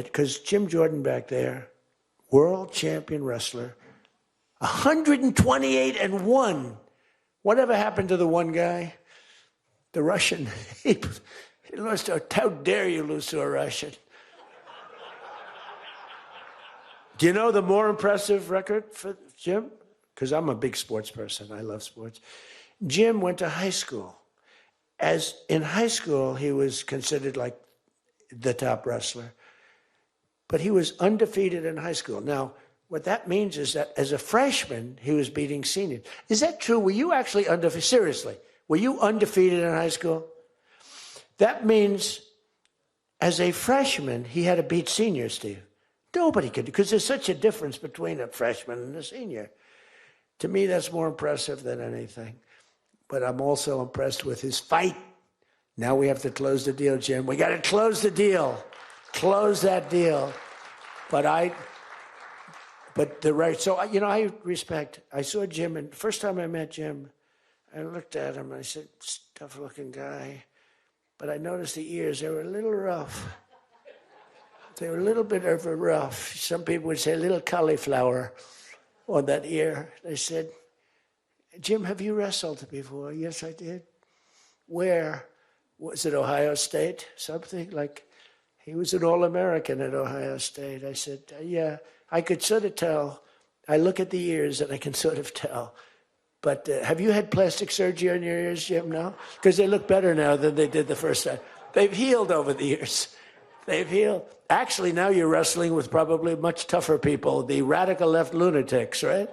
because Jim Jordan back there, world champion wrestler, 128-1. Whatever happened to the one guy? The Russian. He lost to, how dare you lose to a Russian? Do you know the more impressive record for Jim? Because I'm a big sports person. I love sports. Jim went to high school. As in high school, he was considered like the top wrestler. But he was undefeated in high school. Now, what that means is that as a freshman, he was beating seniors. Is that true? Were you actually undefeated? Seriously, were you undefeated in high school? That means as a freshman, he had to beat seniors, Steve. Nobody could, because there's such a difference between a freshman and a senior. To me, that's more impressive than anything. But I'm also impressed with his fight. Now we have to close the deal, Jim. We got to close the deal. Close that deal. But I respect. I saw Jim, and the first time I met Jim, I looked at him, and I said, tough-looking guy. But I noticed the ears, they were a little rough. They were a little bit of a rough. Some people would say a little cauliflower on that ear. They said, Jim, have you wrestled before? Yes, I did. Where? Was it Ohio State? Something like, he was an All-American at Ohio State. I said, yeah, I could sort of tell. I look at the ears and I can sort of tell. But have you had plastic surgery on your ears, Jim? No? Because they look better now than they did the first time. They've healed over the years. They've healed. Actually, now you're wrestling with probably much tougher people, the radical left lunatics, right?